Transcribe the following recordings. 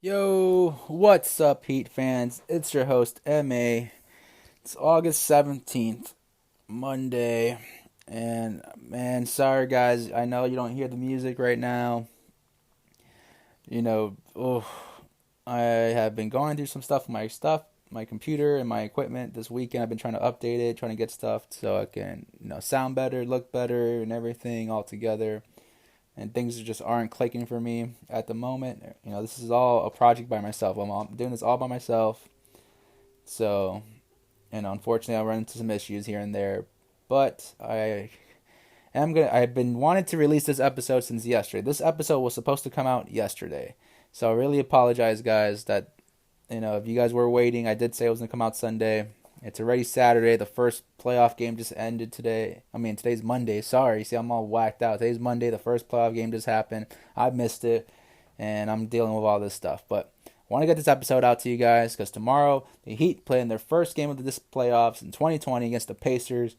Yo, what's up, Heat fans? It's your host, MA. It's August 17th, Monday. And man, sorry guys, I know you don't hear the music right now. I have been going through some stuff, my computer and my equipment this weekend. I've been trying to update it, trying to get stuff so I can, sound better, look better, and everything all together. And things just aren't clicking for me at the moment. This is all a project by myself. I'm doing this all by myself. So, unfortunately, I'll run into some issues here and there. But I've been wanting to release this episode since yesterday. This episode was supposed to come out yesterday. So I really apologize, guys, that, if you guys were waiting, I did say it was going to come out Sunday. It's already Saturday. The first playoff game just ended today. Today's Monday. Sorry. See, I'm all whacked out. Today's Monday. The first playoff game just happened. I missed it, and I'm dealing with all this stuff. But I want to get this episode out to you guys because tomorrow the Heat play in their first game of this playoffs in 2020 against the Pacers.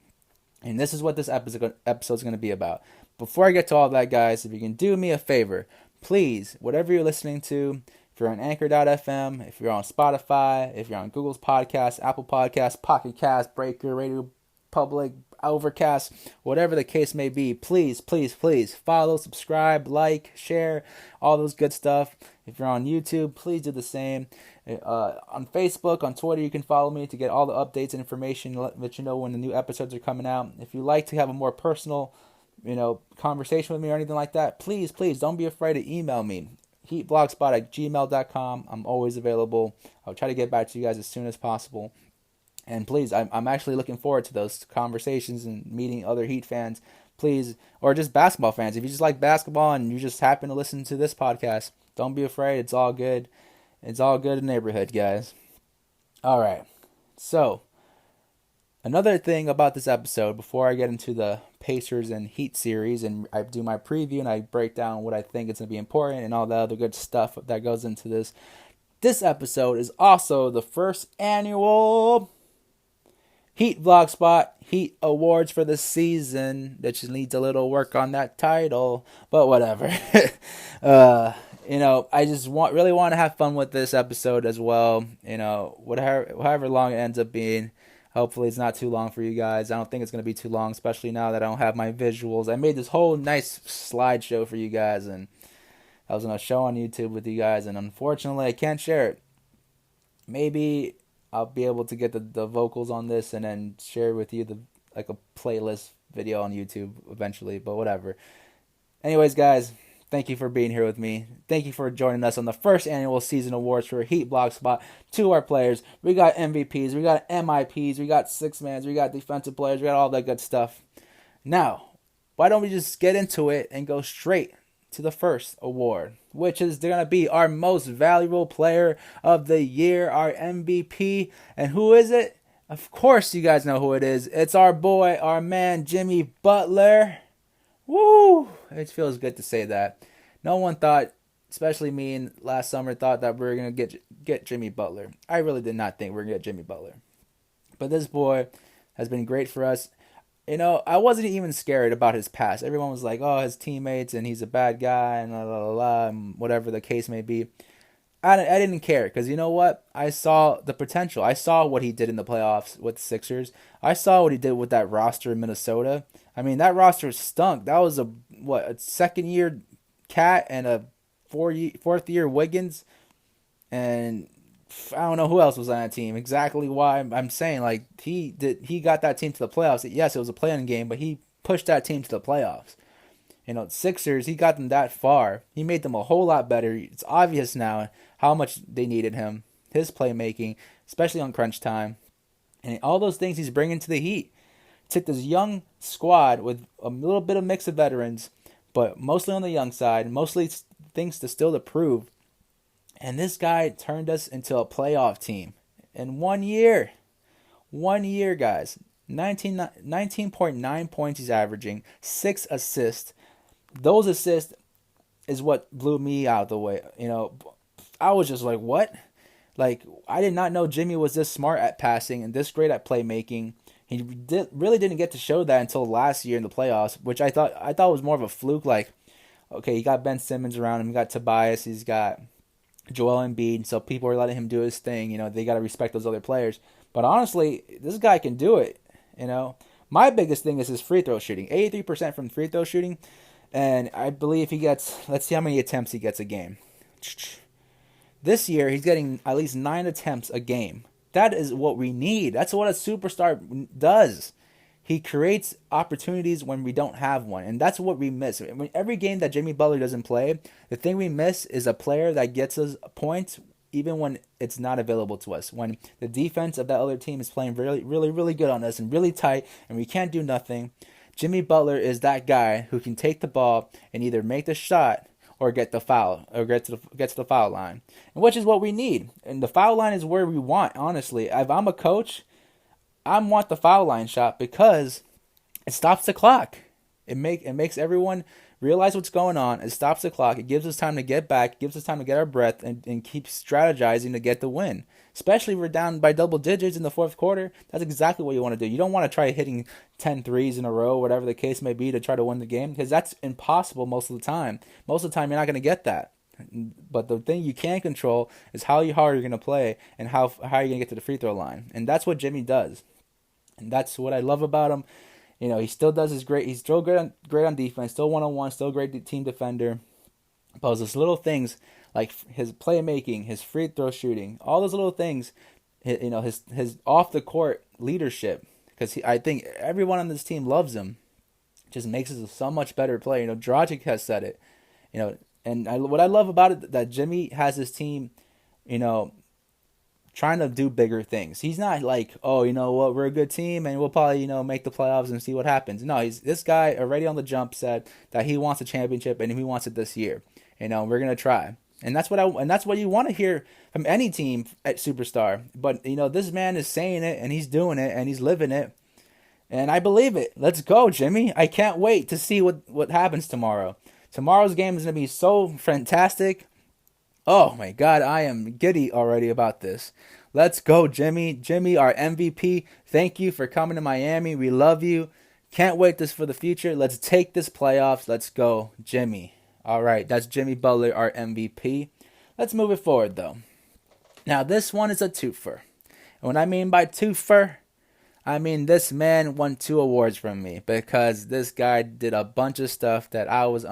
And this is what this episode is going to be about. Before I get to all that, guys, if you can do me a favor, please, whatever you're listening to, if you're on Anchor.fm, if you're on Spotify, if you're on Google's Podcast, Apple Podcasts, Pocket Cast, Breaker, Radio Public, Overcast, whatever the case may be, please, please, please follow, subscribe, like, share, all those good stuff. If you're on YouTube, please do the same. On Facebook, on Twitter, you can follow me to get all the updates and information, let you know when the new episodes are coming out. If you like to have a more personal, conversation with me or anything like that, please, please don't be afraid to email me. heatblogspot@gmail.com. I'm always available. I'll try to get back to you guys as soon as possible. And please, I'm actually looking forward to those conversations and meeting other Heat fans. Please, or just basketball fans. If you just like basketball and you just happen to listen to this podcast, don't be afraid. It's all good. It's all good in the neighborhood, guys. All right. So, another thing about this episode, before I get into the Pacers and Heat series and I do my preview and I break down what I think is going to be important and all the other good stuff that goes into this, this episode is also the first annual Heat Vlogspot Heat Awards for the season. That just needs a little work on that title, but whatever. I just really want to have fun with this episode as well. However long it ends up being. Hopefully it's not too long for you guys. I don't think it's going to be too long, especially now that I don't have my visuals. I made this whole nice slideshow for you guys, and I was going to show on YouTube with you guys, and unfortunately I can't share it. Maybe I'll be able to get the vocals on this and then share with you a playlist video on YouTube eventually, but whatever. Anyways, guys, thank you for being here with me. Thank you for joining us on the first annual season awards for Heat Blogspot. To our players, we got MVPs, we got MIPs, we got six-mans, we got defensive players, we got all that good stuff. Now, why don't we just get into it and go straight to the first award, which is going to be our most valuable player of the year, our MVP. And who is it? Of course you guys know who it is. It's our boy, our man, Jimmy Butler. Woo! It feels good to say that. No one thought, especially me and last summer, thought that we were going to get Jimmy Butler. I really did not think we were going to get Jimmy Butler. But this boy has been great for us. I wasn't even scared about his past. Everyone was like, oh, his teammates, and he's a bad guy, and la la la, and whatever the case may be. I didn't care, because you know what? I saw the potential. I saw what he did in the playoffs with the Sixers. I saw what he did with that roster in Minnesota. That roster stunk. That was a second-year Cat and a fourth-year Wiggins, and I don't know who else was on that team. Exactly why I'm saying he got that team to the playoffs. Yes, it was a play-in game, but he pushed that team to the playoffs. Sixers, he got them that far. He made them a whole lot better. It's obvious now how much they needed him. His playmaking, especially on crunch time, and all those things he's bringing to the Heat. Took this young squad with a little bit of mix of veterans, but mostly on the young side, mostly things to prove. And this guy turned us into a playoff team in 1 year. 1 year, guys. 19.9 points he's averaging. 6 assists. Those assists is what blew me out of the way. I was just like, what? I did not know Jimmy was this smart at passing and this great at playmaking. He really didn't get to show that until last year in the playoffs, which I thought was more of a fluke. Okay, he got Ben Simmons around him. He got Tobias. He's got Joel Embiid, so people are letting him do his thing. They got to respect those other players. But honestly, this guy can do it. You know, my biggest thing is his free throw shooting. 83% from free throw shooting, and I believe he gets. Let's see how many attempts he gets a game. This year, he's getting at least 9 attempts a game. That is what we need. That's what a superstar does. He creates opportunities when we don't have one, and that's what we miss. Every game that Jimmy Butler doesn't play, the thing we miss is a player that gets us points even when it's not available to us. When the defense of that other team is playing really, really, really good on us and really tight, and we can't do nothing, Jimmy Butler is that guy who can take the ball and either make the shot or get the foul or get to the foul line, and which is what we need. And the foul line is where we want. Honestly, if I'm a coach, I want the foul line shot because it stops the clock. It makes everyone realize what's going on. It stops the clock. It gives us time to get back. It gives us time to get our breath and keep strategizing to get the win. Especially if we're down by double digits in the fourth quarter. That's exactly what you want to do. You don't want to try hitting 10 threes in a row, whatever the case may be, to try to win the game, because that's impossible most of the time. Most of the time, you're not going to get that. But the thing you can control is how hard you're going to play and how you're going to get to the free throw line. And that's what Jimmy does. And that's what I love about him. He still does his great. He's still great on defense. Still 1-on-1. Still a great team defender. But those little things like his playmaking, his free throw shooting, all those little things. His off the court leadership. Because I think everyone on this team loves him. Just makes us a so much better player. Dragic has said it. What I love about it that Jimmy has his team. Trying to do bigger things. He's not like, oh, you know what, we're a good team and we'll probably, make the playoffs and see what happens. No, this guy already on the jump said that he wants a championship and he wants it this year. We're gonna try. And that's what you want to hear from any team at Superstar. But this man is saying it and he's doing it and he's living it. And I believe it. Let's go, Jimmy. I can't wait to see what happens tomorrow. Tomorrow's game is gonna be so fantastic. Oh my God, I am giddy already about this. Let's go, Jimmy. Jimmy, our MVP. Thank you for coming to Miami. We love you. Can't wait this for the future. Let's take this playoffs. Let's go, Jimmy. All right, that's Jimmy Butler, our MVP. Let's move it forward, though. Now, this one is a twofer. And what I mean by twofer, I mean this man won 2 awards from me because this guy did a bunch of stuff that I was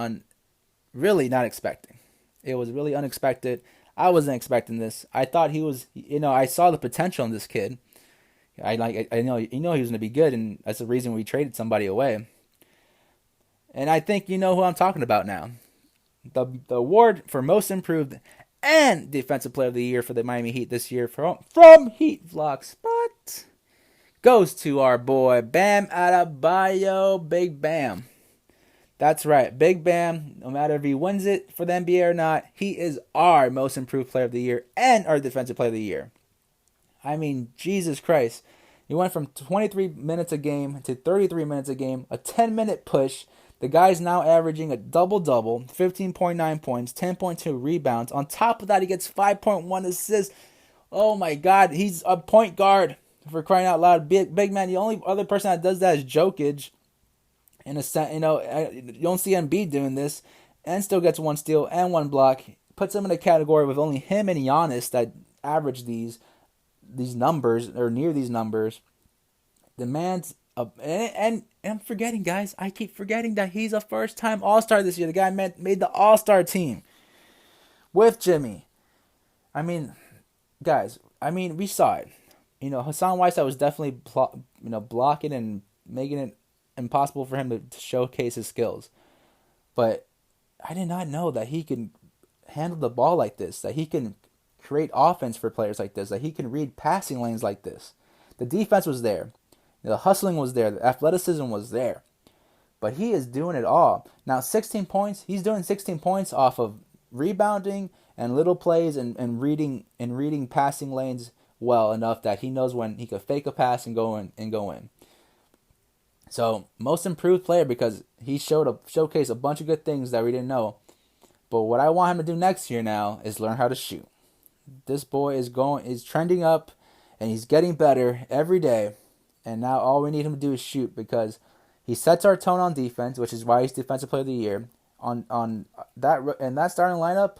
really not expecting. It was really unexpected. I wasn't expecting this. I thought he was, I saw the potential in this kid. I know he was going to be good, and that's the reason we traded somebody away. And I think you know who I'm talking about now. The award for most improved and defensive player of the year for the Miami Heat this year from Heat Vlog Spot goes to our boy Bam Adebayo, Big Bam. That's right, Big Bam, no matter if he wins it for the NBA or not, he is our most improved player of the year and our defensive player of the year. I mean, Jesus Christ. He went from 23 minutes a game to 33 minutes a game, a 10-minute push. The guy's now averaging a double-double, 15.9 points, 10.2 rebounds. On top of that, he gets 5.1 assists. Oh my God, he's a point guard, for crying out loud. Big man, the only other person that does that is Jokic. In a sense, you don't see Embiid doing this, and still gets 1 steal and 1 block. Puts him in a category with only him and Giannis that average these numbers or near these numbers. The man's and I'm forgetting, guys. I keep forgetting that he's a first-time All-Star this year. The guy made the All-Star team with Jimmy. I mean, guys. We saw it. Hassan Whiteside was definitely blocking and making it impossible for him to showcase his skills. But I did not know that he can handle the ball like this, that he can create offense for players like this, that he can read passing lanes like this. The defense was there. The hustling was there. The athleticism was there. But he is doing it all. Now, 16 points, he's doing 16 points off of rebounding and little plays and reading passing lanes well enough that he knows when he could fake a pass and go in. So, most improved player because he showcased a bunch of good things that we didn't know. But what I want him to do next year now is learn how to shoot. This boy is trending up, and he's getting better every day. And now all we need him to do is shoot because he sets our tone on defense, which is why he's Defensive Player of the Year. On that starting lineup,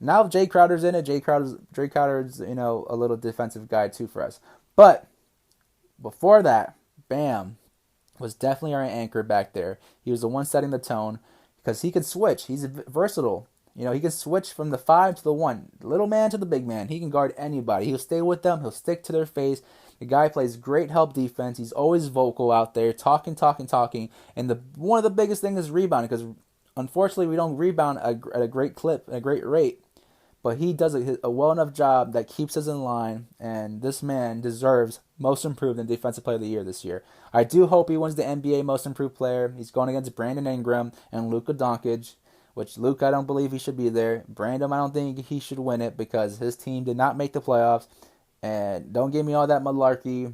Now Jay Crowder's in it. Jay Crowder's a little defensive guy too for us. But before that, Bam was definitely our anchor back there. He was the one setting the tone because he could switch. He's versatile. He can switch from the 5 to the 1, little man to the big man. He can guard anybody. He'll stay with them. He'll stick to their face. The guy plays great help defense. He's always vocal out there, talking, talking, talking. And one of the biggest things is rebounding because unfortunately we don't rebound at a great clip, at a great rate. But he does a well enough job that keeps us in line, and this man deserves Most Improved and Defensive Player of the Year this year. I do hope he wins the NBA Most Improved Player. He's going against Brandon Ingram and Luka Doncic, which Luke I don't believe he should be there. Brandon I don't think he should win it because his team did not make the playoffs. And don't give me all that malarkey.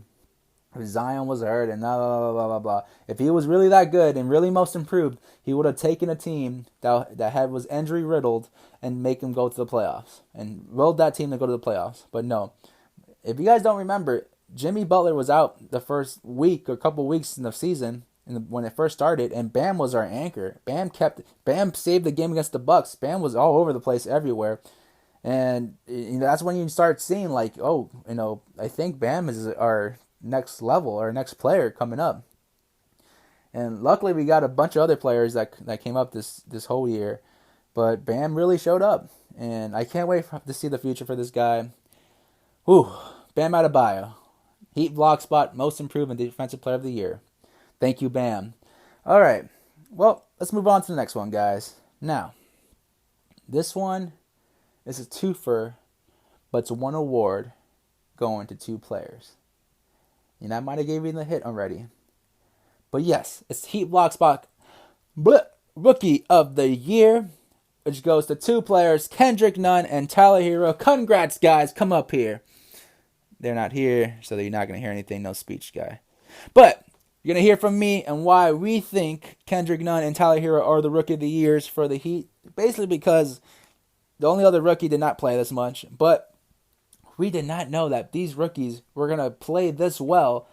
Zion was hurt and blah, blah, blah, blah, blah, blah. If he was really that good and really Most Improved, he would have taken a team that was injury riddled and make him go to the playoffs and willed that team to go to the playoffs. But no, if you guys don't remember, Jimmy Butler was out the first week or couple weeks in the season when it first started, and Bam was our anchor. Bam saved the game against the Bucks. Bam was all over the place everywhere. And that's when you start seeing like, I think Bam is our next level, our next player coming up. And luckily we got a bunch of other players that came up this whole year. But Bam really showed up. And I can't wait to see the future for this guy. Whew. Bam Adebayo. Heat block spot, Most Improved and Defensive Player of the Year. Thank you, Bam. All right. Well, let's move on to the next one, guys. Now, this one is a twofer, but it's one award going to 2 players. And I might have gave you the hit already. But yes, it's Heat block spot Rookie of the Year, which goes to 2 players, Kendrick Nunn and Tyler Hero. Congrats, guys. Come up here. They're not here, so you're not going to hear anything. No speech, guy. But you're going to hear from me and why we think Kendrick Nunn and Tyler Hero are the Rookie of the Years for the Heat. Basically because the only other rookie did not play this much. But we did not know that these rookies were going to play this well.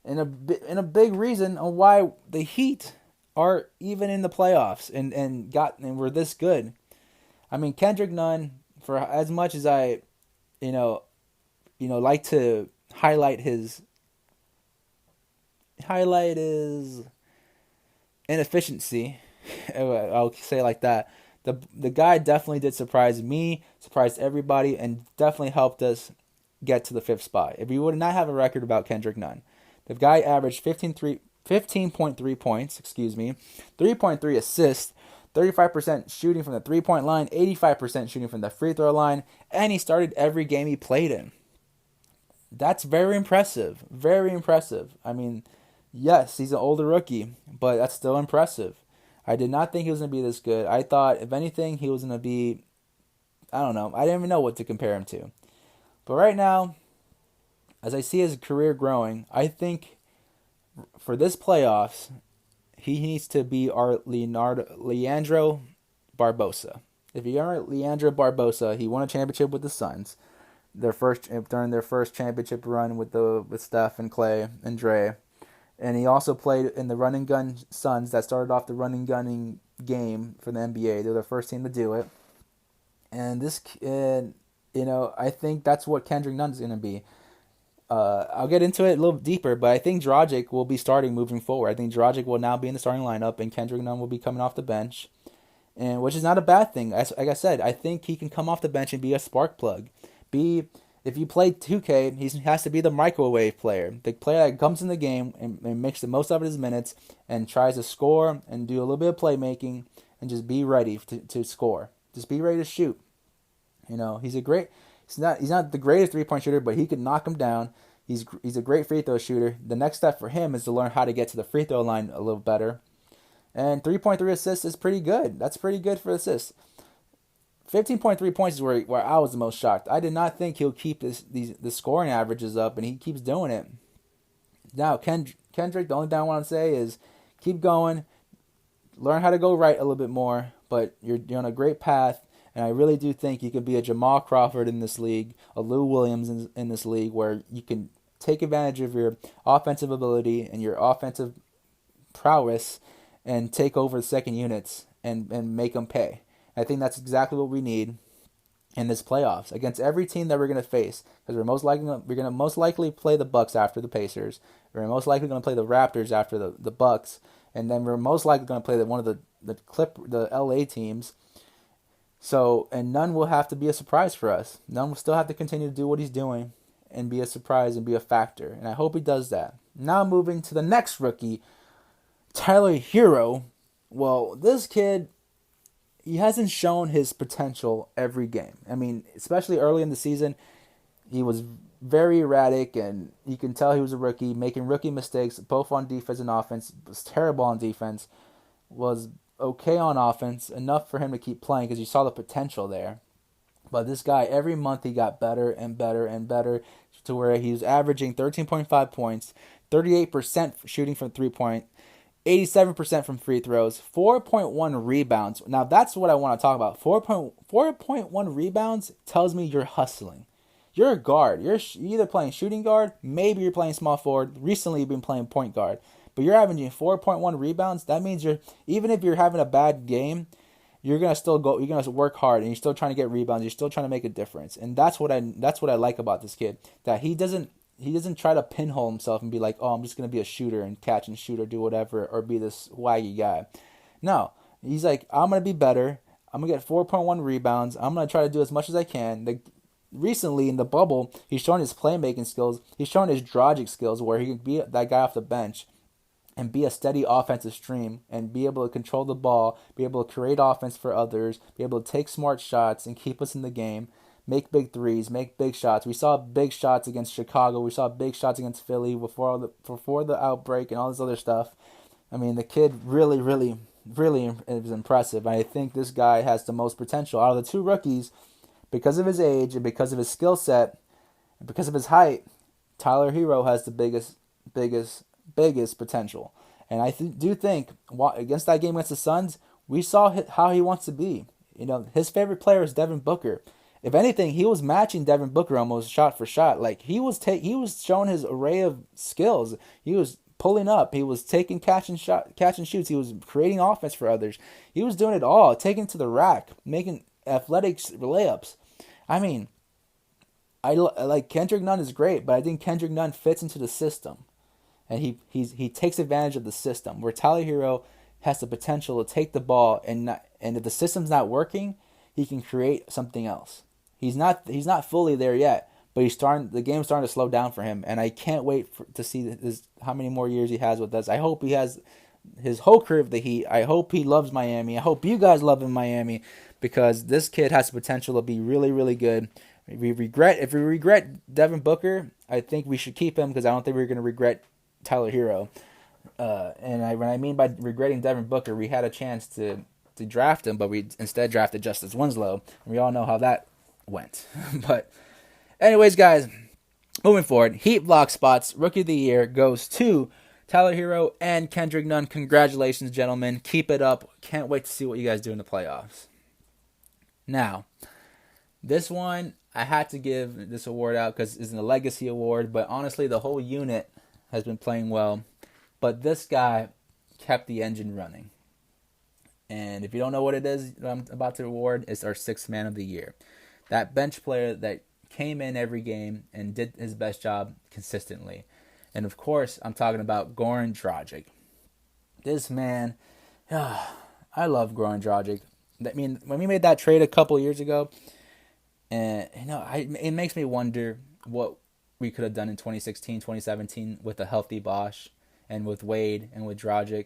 And a big reason on why the Heat are even in the playoffs and were this good. I mean, Kendrick Nunn, for as much as I, like to highlight his inefficiency, I'll say it like that. The guy definitely did surprise me, surprised everybody, and definitely helped us get to the 5th spot. If we would not have a record about Kendrick Nunn, the guy averaged 15.3 points, 3.3 assists, 35% shooting from the 3-point line, 85% shooting from the free throw line, and he started every game he played in. That's very impressive. Very impressive. I mean, yes, he's an older rookie, but that's still impressive. I did not think he was going to be this good. I thought, if anything, he was going to be, I don't know. I didn't even know what to compare him to. But right now, as I see his career growing, I think for this playoffs, he needs to be our Leandro Barbosa. If you remember Leandro Barbosa, he won a championship with the Suns. During their first championship run with Steph and Clay and Dre. And he also played in the run and gun Suns that started off the run and gunning game for the NBA. They're the first team to do it. And I think that's what Kendrick Nunn is going to be. I'll get into it a little deeper, but I think Dragic will be starting moving forward. I think Dragic will now be in the starting lineup, and Kendrick Nunn will be coming off the bench, and which is not a bad thing. Like I said, I think he can come off the bench and be a spark plug. If you play 2K, he has to be the microwave player, the player that comes in the game and makes the most of his minutes and tries to score and do a little bit of playmaking and just be ready to score. Just be ready to shoot. He's not the greatest 3-point shooter, but he could knock him down. He's a great free throw shooter. The next step for him is to learn how to get to the free throw line a little better. And 3.3 assists is pretty good. That's pretty good for assists. 15.3 points is where I was the most shocked. I did not think he'll keep the scoring averages up, and he keeps doing it. Now, Kendrick, the only thing I want to say is keep going. Learn how to go right a little bit more, but you're on a great path, and I really do think you could be a Jamal Crawford in this league, a Lou Williams in this league, where you can take advantage of your offensive ability and your offensive prowess and take over the second units and make them pay. I think that's exactly what we need. in this playoffs against every team that we're going to face, because we're going to most likely play the Bucks after the Pacers. We're most likely going to play the Raptors after the Bucks, and then we're most likely going to play one of the LA teams. So, and none will have to be a surprise for us. None will still have to continue to do what he's doing and be a surprise and be a factor. And I hope he does that. Now moving to the next rookie, Tyler Hero. Well, this kid, he hasn't shown his potential every game. I mean, especially early in the season, he was very erratic, and you can tell he was a rookie, making rookie mistakes, both on defense and offense. Was terrible on defense, was okay on offense, enough for him to keep playing because you saw the potential there. But this guy, every month he got better and better and better to where he was averaging 13.5 points, 38% shooting from 3-point, 87% from free throws, 4.1 rebounds. Now that's what I want to talk about. 4.1 rebounds tells me you're hustling. You're a guard. You're either playing shooting guard, maybe you're playing small forward. Recently you've been playing point guard. But you're averaging 4.1 rebounds. That means even if you're having a bad game, you're gonna still go. You're gonna work hard, and you're still trying to get rebounds. You're still trying to make a difference, and that's what I like about this kid. That he doesn't try to pinhole himself and be like, oh, I'm just gonna be a shooter and catch and shoot or do whatever or be this waggy guy. No, he's like, I'm gonna be better. I'm gonna get 4.1 rebounds. I'm gonna try to do as much as I can. Recently in the bubble, he's shown his playmaking skills. He's shown his Dragic skills where he can be that guy off the bench and be a steady offensive stream and be able to control the ball, be able to create offense for others, be able to take smart shots and keep us in the game, make big threes, make big shots. We saw big shots against Chicago. We saw big shots against Philly before the outbreak and all this other stuff. I mean, the kid really, really, really is impressive. I think this guy has the most potential out of the two rookies because of his age and because of his skill set and because of his height. Tyler Hero has the biggest potential. And I do think against that game against the Suns, we saw how he wants to be. You know, his favorite player is Devin Booker. If anything, he was matching Devin Booker almost shot for shot. Like he was showing his array of skills. He was pulling up. He was taking catch and shoots. He was creating offense for others. He was doing it all, taking to the rack, making athletic layups. I mean, I like Kendrick Nunn is great, but I think Kendrick Nunn fits into the system. And he takes advantage of the system where Tyler Hero has the potential to take the ball and if the system's not working, he can create something else. He's not fully there yet, but the game's starting to slow down for him, and I can't wait to see how many more years he has with us. I hope he has his whole career with the Heat. I hope he loves Miami. I hope you guys love him in Miami because this kid has the potential to be really, really good. If we regret Devin Booker, I think we should keep him because I don't think we're going to regret Tyler Hero. When I mean by regretting Devin Booker, we had a chance to draft him, but we instead drafted Justice Winslow. And we all know how that went. But anyways, guys, moving forward, Heat block spots, Rookie of the Year goes to Tyler Hero and Kendrick Nunn. Congratulations, gentlemen. Keep it up. Can't wait to see what you guys do in the playoffs. Now, this one, I had to give this award out because it's a legacy award, but honestly, the whole unit has been playing well. But this guy kept the engine running. And if you don't know what it is that I'm about to award, it's our sixth man of the year. That bench player that came in every game and did his best job consistently. And of course, I'm talking about Goran Dragic. This man, I love Goran Dragic. I mean, when we made that trade a couple years ago, and it makes me wonder what we could have done in 2016, 2017 with a healthy Bosch and with Wade and with Dragic.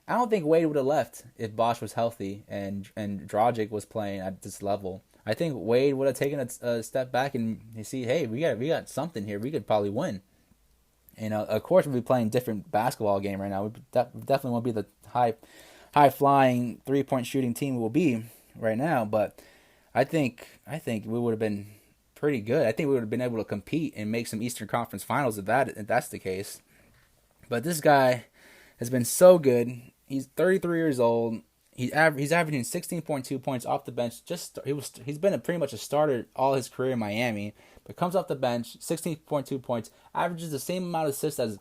I don't think Wade would have left if Bosch was healthy and Dragic was playing at this level. I think Wade would have taken a step back and you see, hey, we got something here. We could probably win. Of course, we'll be playing different basketball game right now. We definitely won't be the high flying 3-point shooting team we'll be right now. But I think we would have been pretty good. I think we would have been able to compete and make some Eastern Conference Finals if that's the case. But this guy has been so good. He's 33 years old. He's averaging 16.2 points off the bench. He's been pretty much a starter all his career in Miami, but comes off the bench, 16.2 points, averages the same amount of assists as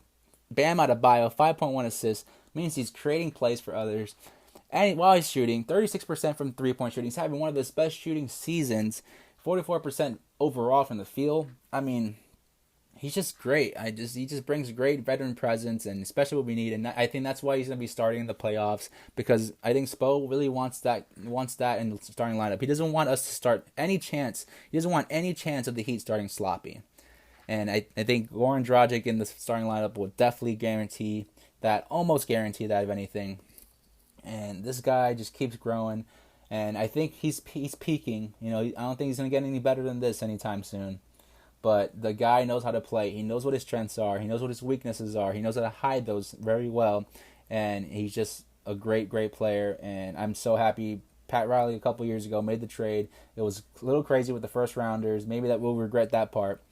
Bam Adebayo, 5.1 assists. Means he's creating plays for others. And while he's shooting, 36% from 3-point shooting. He's having one of his best shooting seasons 44% overall from the field. I mean, he's just great. He just brings great veteran presence, and especially what we need. And I think that's why he's going to be starting in the playoffs, because I think Spo really wants that in the starting lineup. He doesn't want us to start any chance. He doesn't want any chance of the Heat starting sloppy. And I think Goran Dragic in the starting lineup will definitely guarantee that, almost guarantee that, if anything. And this guy just keeps growing, and I think he's peaking. You know, I don't think he's going to get any better than this anytime soon. But the guy knows how to play. He knows what his strengths are. He knows what his weaknesses are. He knows how to hide those very well. And he's just a great, great player. And I'm so happy Pat Riley a couple years ago made the trade. It was a little crazy with the first rounders. Maybe that we'll regret that part.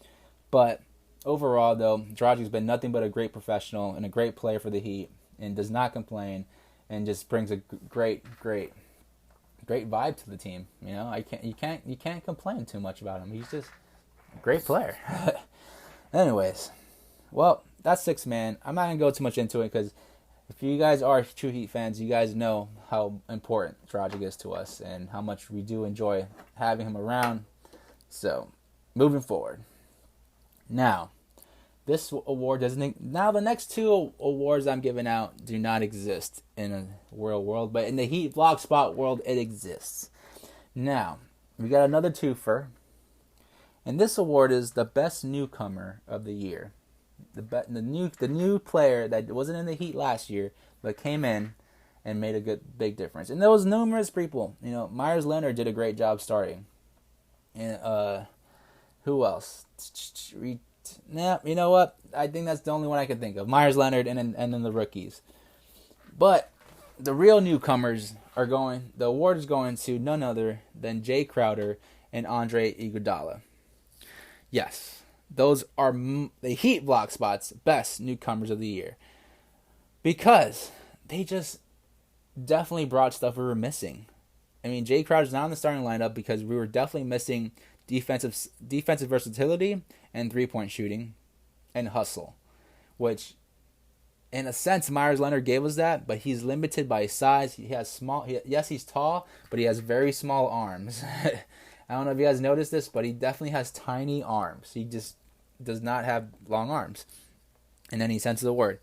But overall, though, Dragic's been nothing but a great professional and a great player for the Heat, and does not complain, and just brings a great vibe to the team. You know, you can't complain too much about him. He's just a great player. Anyways, well, that's 6-man. I'm not gonna go too much into it, because if you guys are true Heat fans, you guys know how important Dragic is to us and how much we do enjoy having him around. So, moving forward. Now, this award doesn't. Now, the next two awards I'm giving out do not exist in a real world, but in the Heat Vlog Spot world, it exists. Now, we got another twofer, and this award is the best newcomer of the year. The new player that wasn't in the Heat last year, but came in and made a big difference. And there was numerous people. You know, Myers Leonard did a great job starting. And who else? Nah, you know what? I think that's the only one I can think of. Myers Leonard and then the rookies. But the real newcomers are going. The award is going to none other than Jay Crowder and Andre Iguodala. Yes, those are the Heat Vlog Spot's best newcomers of the year, because they just definitely brought stuff we were missing. I mean, Jay Crowder's not in the starting lineup because we were definitely missing defensive versatility and three-point shooting and hustle, which in a sense Myers Leonard gave us that, but he's limited by his size. He has he's tall, but he has very small arms. I don't know if you guys noticed this, but he definitely has tiny arms. He just does not have long arms in any sense of the word.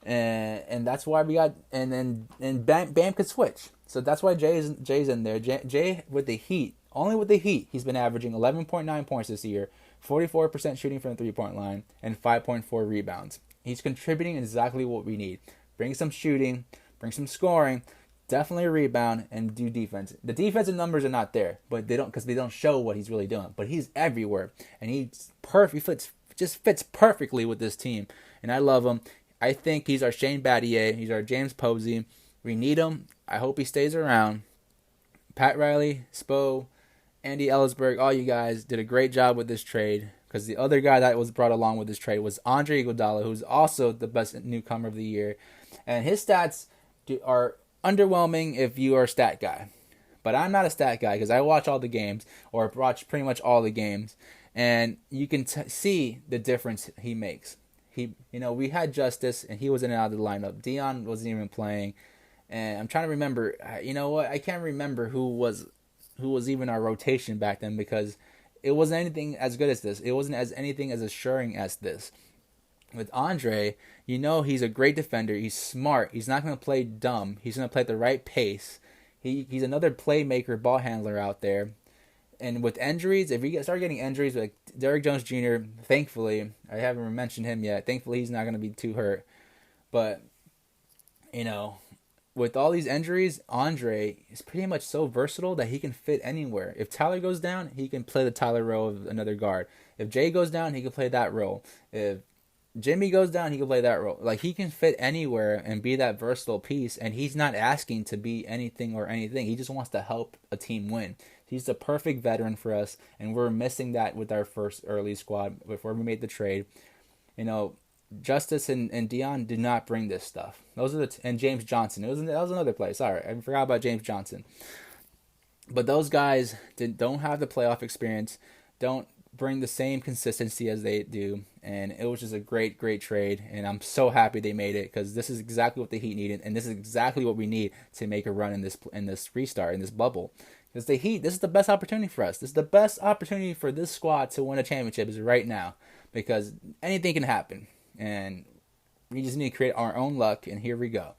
And that's why we got, and Bam could switch. So that's why Jay's in there. Jay with the Heat, only with the Heat, he's been averaging 11.9 points this year, 44% shooting from the three-point line, and 5.4 rebounds. He's contributing exactly what we need. Bring some shooting, bring some scoring, definitely a rebound, and do defense. The defensive numbers are not there, but they don't show what he's really doing. But he's everywhere, and he's perfect. He fits perfectly with this team, and I love him. I think he's our Shane Battier. He's our James Posey. We need him. I hope he stays around. Pat Riley, Spo, Andy Ellisberg, all you guys did a great job with this trade, because the other guy that was brought along with this trade was Andre Iguodala, who's also the best newcomer of the year. And his stats are underwhelming if you are a stat guy. But I'm not a stat guy, because I watch all the games, or watch pretty much all the games, and you can see the difference he makes. We had Justice, and he was in and out of the lineup. Dion wasn't even playing, and I'm trying to remember. You know what? I can't remember who was even our rotation back then, because it wasn't anything as good as this. It wasn't anything as assuring as this. With Andre, he's a great defender. He's smart. He's not going to play dumb. He's going to play at the right pace. He's another playmaker, ball handler out there. And with injuries, if we start getting injuries like Derrick Jones Jr., thankfully, I haven't mentioned him yet. Thankfully, he's not going to be too hurt. But, with all these injuries, Andre is pretty much so versatile that he can fit anywhere. If Tyler goes down, he can play the Tyler role of another guard. If Jay goes down, he can play that role. If Jimmy goes down, he can play that role. Like, he can fit anywhere and be that versatile piece, and he's not asking to be anything or anything. He just wants to help a team win. He's the perfect veteran for us, and we're missing that with our first early squad before we made the trade. Justice and Dion did not bring this stuff. Those are and James Johnson. That was another play. Sorry, I forgot about James Johnson. But those guys don't have the playoff experience, don't bring the same consistency as they do, and it was just a great, great trade, and I'm so happy they made it, because this is exactly what the Heat needed, and this is exactly what we need to make a run in this restart, in this bubble. Because the Heat, this is the best opportunity for us. This is the best opportunity for this squad to win a championship is right now. Because anything can happen. And we just need to create our own luck, and here we go.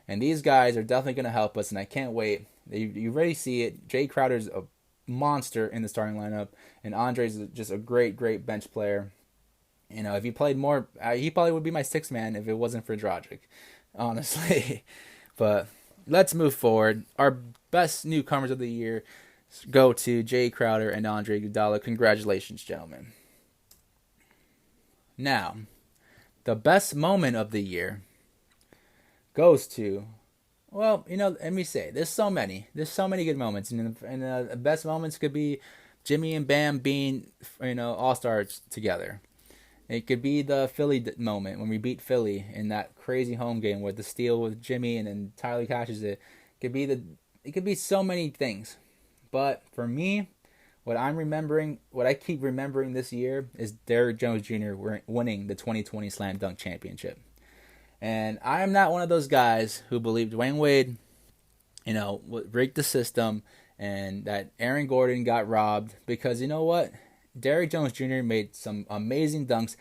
And these guys are definitely going to help us, and I can't wait. You already see it. Jay Crowder's a monster in the starting lineup, and Andre's just a great, great bench player. If he played more, he probably would be my sixth man if it wasn't for Dragic, honestly. But let's move forward. Our best newcomers of the year go to Jay Crowder and Andre Iguodala. Congratulations, gentlemen. Now, the best moment of the year goes to, well, let me say, there's so many good moments, and the best moments could be Jimmy and Bam being, all-stars together. It could be the Philly moment when we beat Philly in that crazy home game with the steal with Jimmy and then Tyler catches it. It could be so many things. But for me, what I keep remembering this year is Derrick Jones Jr. winning the 2020 Slam Dunk Championship. And I am not one of those guys who believed Dwayne Wade, rigged the system and that Aaron Gordon got robbed, because you know what? Derrick Jones Jr. made some amazing dunks,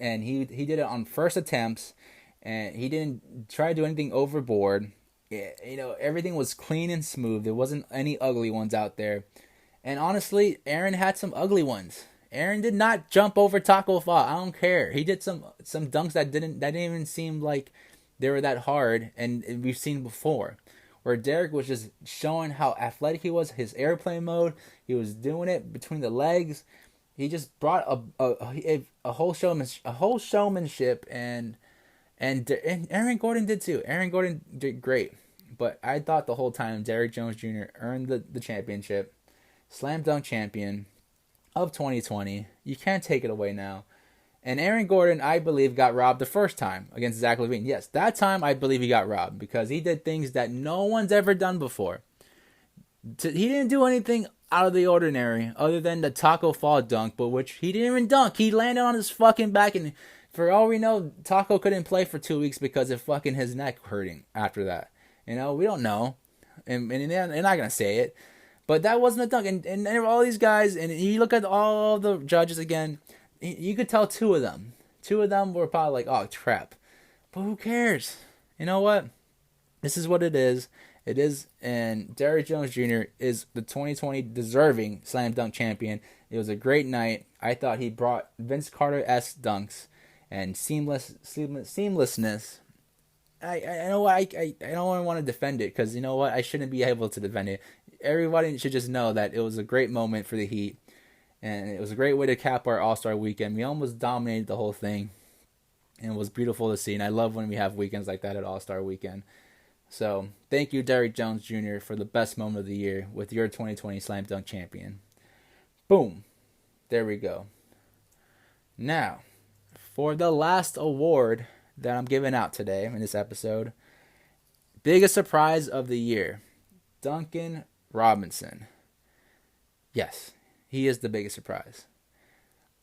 and he did it on first attempts, and he didn't try to do anything overboard. Everything was clean and smooth. There wasn't any ugly ones out there. And honestly, Aaron had some ugly ones. Aaron did not jump over Taco Fall. I don't care. He did some dunks that didn't even seem like they were that hard, and we've seen before. Where Derrick was just showing how athletic he was, his airplane mode. He was doing it between the legs. He just brought a whole showmanship, and Aaron Gordon did too. Aaron Gordon did great, but I thought the whole time Derrick Jones Jr. earned the championship, slam dunk champion of 2020. You can't take it away now. And Aaron Gordon, I believe, got robbed the first time against Zach LaVine. Yes, that time I believe he got robbed because he did things that no one's ever done before. He didn't do anything out of the ordinary other than the Taco Fall dunk, but which he didn't even dunk. He landed on his fucking back, and for all we know, Taco couldn't play for 2 weeks because of fucking his neck hurting after that. We don't know. And they're not going to say it. But that wasn't a dunk. And all these guys, and you look at all the judges again, you could tell two of them. Two of them were probably like, oh, crap. But who cares? You know what? This is what it is. It is, and Derrick Jones Jr. is the 2020 deserving slam dunk champion. It was a great night. I thought he brought Vince Carter-esque dunks and seamlessness. I know I don't want to defend it because you know what? I shouldn't be able to defend it. Everybody should just know that it was a great moment for the Heat, and it was a great way to cap our All-Star weekend. We almost dominated the whole thing, and it was beautiful to see. And I love when we have weekends like that at All-Star weekend. So, thank you, Derrick Jones Jr., for the best moment of the year with your 2020 Slam Dunk champion. Boom. There we go. Now, for the last award that I'm giving out today in this episode, biggest surprise of the year, Duncan Robinson. Yes, he is the biggest surprise.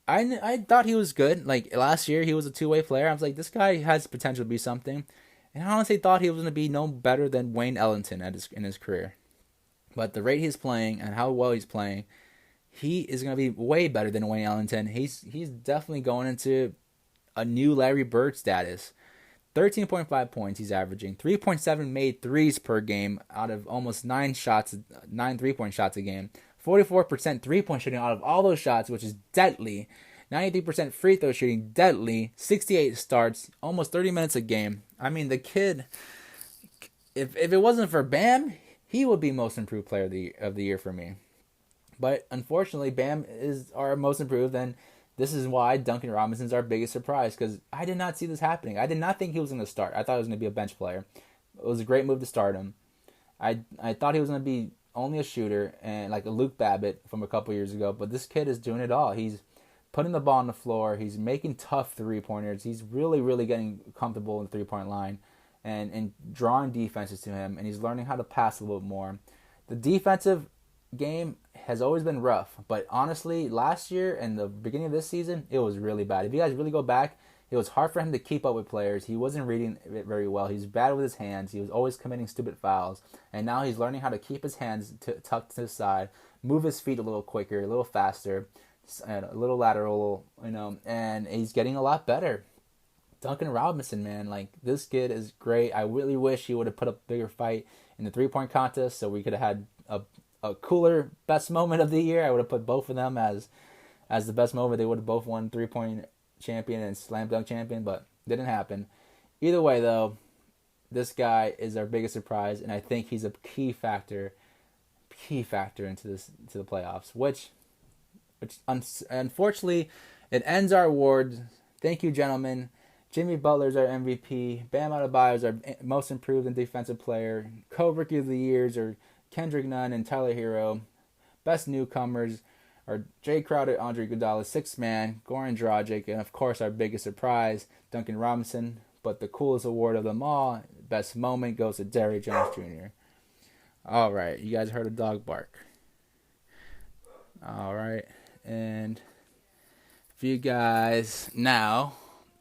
I thought he was good. Like, last year, he was a two-way player. I was like, this guy has potential to be something. And I honestly thought he was going to be no better than Wayne Ellington in his career. But the rate he's playing and how well he's playing, he is going to be way better than Wayne Ellington. He's definitely going into a new Larry Bird status. 13.5 points he's averaging. 3.7 made threes per game out of almost 9 3-point shots a game. 44% three-point shooting out of all those shots, which is deadly. 93% free throw shooting, deadly. 68 starts, almost 30 minutes a game. I mean, the kid, if it wasn't for Bam, he would be most improved player of the year for me. But unfortunately, Bam is our most improved, and this is why Duncan Robinson's our biggest surprise, because I did not see this happening. I did not think he was going to start. I thought he was going to be a bench player. It was a great move to start him. I thought he was going to be only a shooter, and like a Luke Babbitt from a couple years ago, but this kid is doing it all. He's putting the ball on the floor. He's making tough three-pointers. He's really, really getting comfortable in the three-point line and drawing defenses to him, and he's learning how to pass a little bit more. The defensive game has always been rough, but honestly, last year and the beginning of this season, it was really bad. If you guys really go back It was hard for him to keep up with players. He wasn't reading it very well. He was bad with his hands. He was always committing stupid fouls. And now he's learning how to keep his hands tucked to the side, move his feet a little quicker, a little faster, and a little lateral, and he's getting a lot better. Duncan Robinson, man, like, this kid is great. I really wish he would have put up a bigger fight in the three-point contest so we could have had a cooler best moment of the year. I would have put both of them as the best moment. They would have both won three-point champion and slam dunk champion, but didn't happen. Either way, though, this guy is our biggest surprise, and I think he's a key factor into the playoffs, which unfortunately it ends our award. Thank you, gentlemen. Jimmy Butler's our MVP. Bam Adebayo's our most improved and defensive player. Co-Rookie of the Years are Kendrick Nunn and Tyler Hero. Best newcomers are Jay Crowder, Andre Iguodala, sixth man, Goran Dragic, and of course our biggest surprise, Duncan Robinson. But the coolest award of them all, best moment, goes to Derrick Jones Jr. All right, you guys heard a dog bark. All right, and if you guys now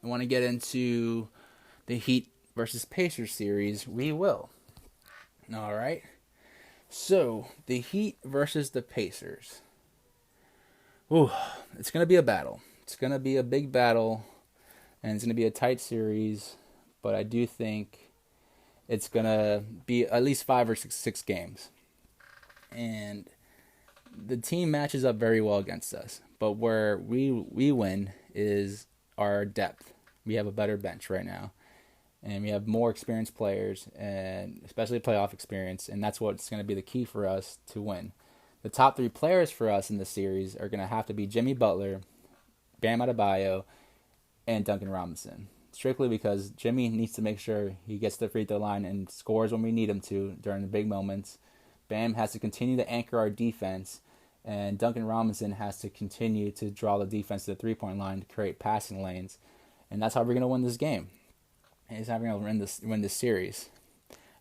want to get into the Heat versus Pacers series, we will. All right. So, the Heat versus the Pacers. Ooh, it's going to be a battle. It's going to be a big battle, and it's going to be a tight series, but I do think it's going to be at least 5 or 6 games. And the team matches up very well against us, but where we win is our depth. We have a better bench right now, and we have more experienced players, and especially playoff experience, and that's what's going to be the key for us to win. The top 3 players for us in this series are going to have to be Jimmy Butler, Bam Adebayo, and Duncan Robinson. Strictly because Jimmy needs to make sure he gets to the free throw line and scores when we need him to during the big moments. Bam has to continue to anchor our defense, and Duncan Robinson has to continue to draw the defense to the three-point line to create passing lanes. And that's how we're going to win this game. And it's how we're going to win this series.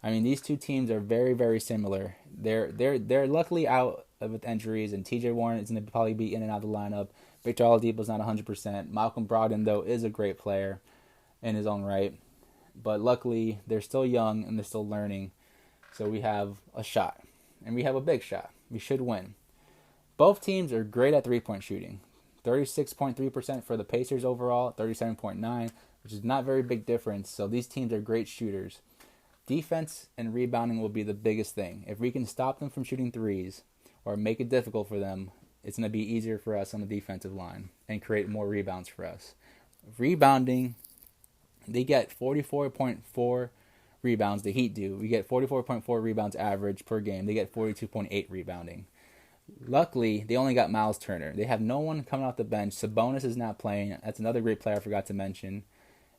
I mean, these two teams are very, very similar. They're luckily out with injuries, and TJ Warren is going to probably be in and out of the lineup. Victor Oladipo's not 100%. Malcolm Brogdon, though, is a great player in his own right. But luckily, they're still young and they're still learning. So we have a shot. And we have a big shot. We should win. Both teams are great at three-point shooting. 36.3% for the Pacers overall, 37.9%, which is not very big difference. So these teams are great shooters. Defense and rebounding will be the biggest thing. If we can stop them from shooting threes or make it difficult for them, it's going to be easier for us on the defensive line and create more rebounds for us. Rebounding, they get 44.4 rebounds. The Heat do. We get 44.4 rebounds average per game. They get 42.8 rebounding. Luckily, they only got Miles Turner. They have no one coming off the bench. Sabonis is not playing. That's another great player I forgot to mention.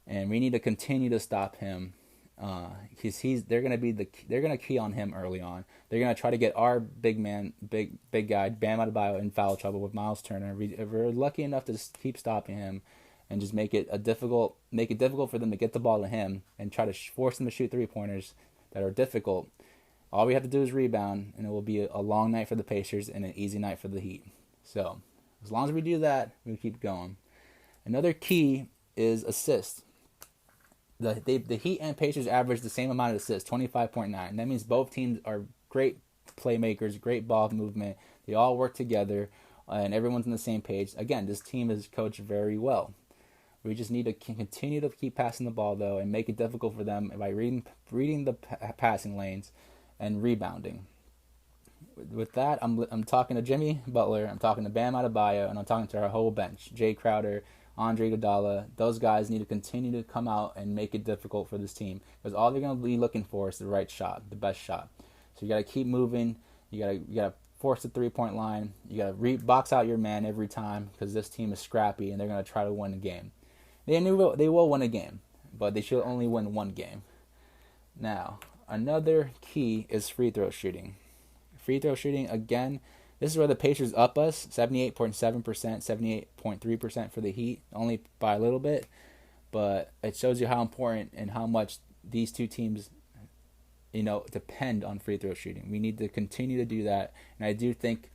And we need to continue to stop him. They're gonna key on him early on. They're gonna try to get our big guy Bam Adebayo in foul trouble with Miles Turner. If we're lucky enough to just keep stopping him and just make it difficult for them to get the ball to him and try to force them to shoot 3-pointers that are difficult. All we have to do is rebound, and it will be a long night for the Pacers and an easy night for the Heat. So, as long as we do that, we keep going. Another key is assists. The Heat and Pacers average the same amount of assists, 25.9. That means both teams are great playmakers, great ball movement. They all work together, and everyone's on the same page. Again, this team is coached very well. We just need to continue to keep passing the ball, though, and make it difficult for them by reading the passing lanes and rebounding. With that, I'm talking to Jimmy Butler, I'm talking to Bam Adebayo, and I'm talking to our whole bench. Jay Crowder, Andre Iguodala, those guys need to continue to come out and make it difficult for this team, because all they're going to be looking for is the right shot, the best shot. So you got to keep moving. You got to force the 3-point line. You got to box out your man every time, because this team is scrappy and they're going to try to win the game. They will win a game, but they should only win one game. Now, another key is free throw shooting. Free throw shooting, again, this is where the Pacers up us, 78.7%, 78.3% for the Heat, only by a little bit. But it shows you how important and how much these two teams, depend on free throw shooting. We need to continue to do that. And I do think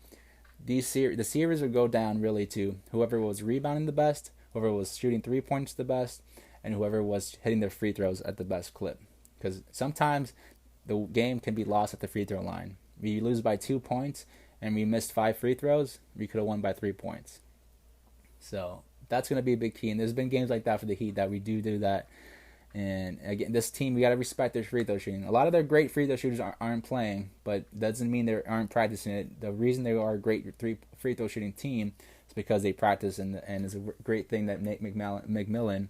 the series will go down really to whoever was rebounding the best, whoever was shooting 3 points the best, and whoever was hitting their free throws at the best clip. Because sometimes the game can be lost at the free throw line. We lose by 2 points and we missed 5 free throws, we could have won by 3 points. So that's going to be a big key. And there's been games like that for the Heat that we do that. And again, this team, we got to respect their free throw shooting. A lot of their great free throw shooters aren't playing, but doesn't mean they aren't practicing it. The reason they are a great free throw shooting team is because they practice, and it's a great thing that Nate McMillan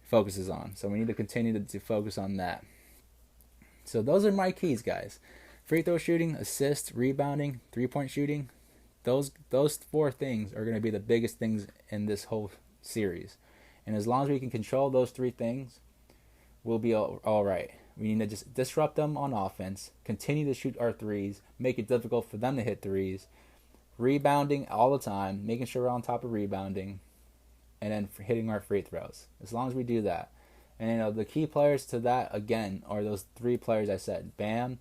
focuses on. So we need to continue to focus on that. So those are my keys, guys. Free throw shooting, assist, rebounding, 3-point shooting. Those 4 things are going to be the biggest things in this whole series. And as long as we can control those 3 things, we'll be all right. We need to just disrupt them on offense, continue to shoot our threes, make it difficult for them to hit threes, rebounding all the time, making sure we're on top of rebounding, and then hitting our free throws. As long as we do that. And the key players to that, again, are those 3 players I said: Bam,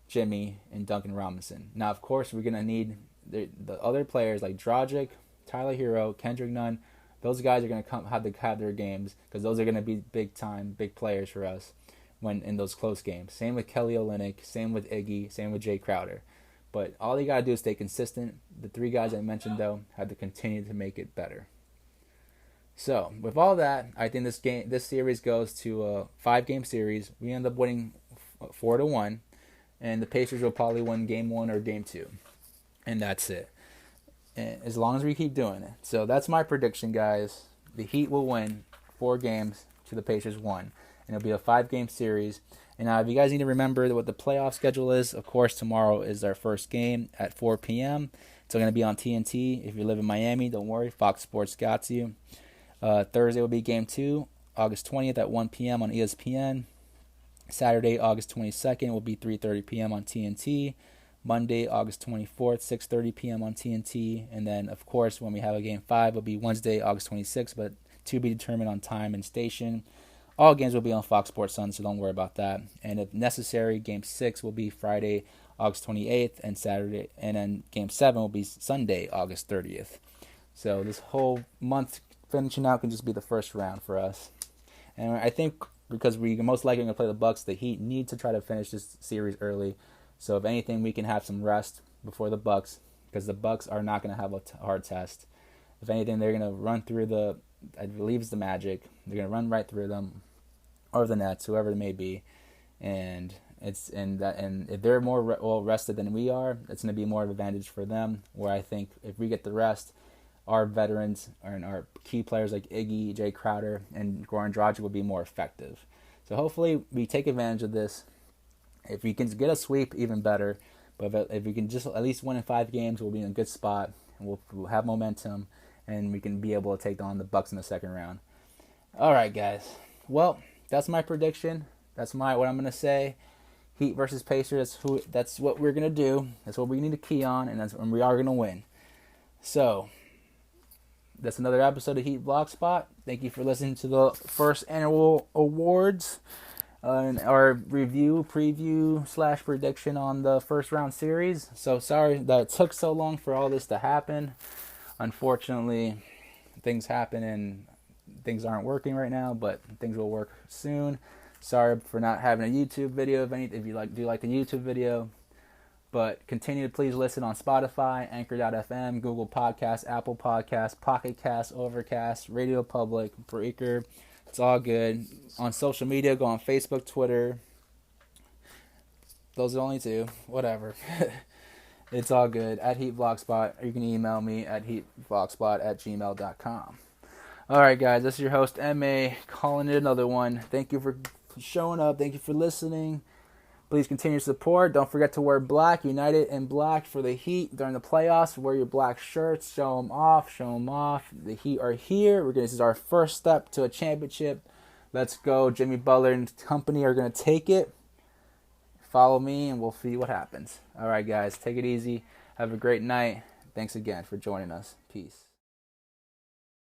Jimmy, and Duncan Robinson. Now, of course, we're going to need the other players like Dragic, Tyler Hero, Kendrick Nunn. Those guys are going to have their games, because those are going to be big players for us when in those close games. Same with Kelly Olynyk, same with Iggy, same with Jay Crowder. But all you got to do is stay consistent. The 3 guys I mentioned, though, have to continue to make it better. So, with all that, I think this series goes to a 5-game series. We end up winning 4-1, and the Pacers will probably win Game 1 or Game 2. And that's it. And as long as we keep doing it. So that's my prediction, guys. The Heat will win 4 games to the Pacers 1. And it'll be a 5-game series. And if you guys need to remember what the playoff schedule is, of course, tomorrow is our first game at 4 p.m. It's going to be on TNT. If you live in Miami, don't worry. Fox Sports got you. Thursday will be Game 2, August 20th at 1 p.m. on ESPN. Saturday, August 22nd will be 3:30 p.m. on TNT. Monday, August 24th, 6:30 p.m. on TNT. And then, of course, when we have a Game 5, it'll be Wednesday, August 26th, but to be determined on time and station. All games will be on Fox Sports Sun, so don't worry about that. And if necessary, Game 6 will be Friday, August 28th, and Saturday, and then Game 7 will be Sunday, August 30th. So this whole month finishing out can just be the first round for us. And I think because we're most likely going to play the Bucks, the Heat need to try to finish this series early. So if anything, we can have some rest before the Bucks, because the Bucks are not going to have a hard test. If anything, they're going to run through I believe it's the Magic. They're going to run right through them, or the Nets, whoever it may be. And if they're more well rested than we are, it's going to be more of an advantage for them. Where I think if we get the rest, our veterans and our key players like Iggy, Jay Crowder, and Goran Dragic will be more effective. So hopefully we take advantage of this. If we can get a sweep, even better. But if we can just at least win in 5 games, we'll be in a good spot, and we'll have momentum, and we can be able to take on the Bucks in the second round. All right, guys. Well, that's my prediction. That's what I'm gonna say. Heat versus Pacers. That's what we're gonna do. That's what we need to key on, and we are gonna win. So that's another episode of Heat Vlog Spot. Thank you for listening to the first annual awards. And our preview / prediction on the first round series. So sorry that it took so long for all this to happen. Unfortunately, things happen and things aren't working right now, but things will work soon. Sorry for not having a YouTube video. If you do like the YouTube video, but continue to please listen on Spotify, Anchor.fm, Google Podcasts, Apple Podcasts, Pocket Casts, Overcast, Radio Public, Breaker. It's all good. On social media, go on Facebook, Twitter. Those are the only 2. Whatever. It's all good. At Heat Vlogspot. Or you can email me at heatvlogspot@gmail.com. All right, guys. This is your host, M.A., calling it another one. Thank you for showing up. Thank you for listening. Please continue to support. Don't forget to wear black. United in black for the Heat during the playoffs. Wear your black shirts. Show them off. Show them off. The Heat are here. This is our first step to a championship. Let's go. Jimmy Butler and company are going to take it. Follow me, and we'll see what happens. All right, guys. Take it easy. Have a great night. Thanks again for joining us. Peace.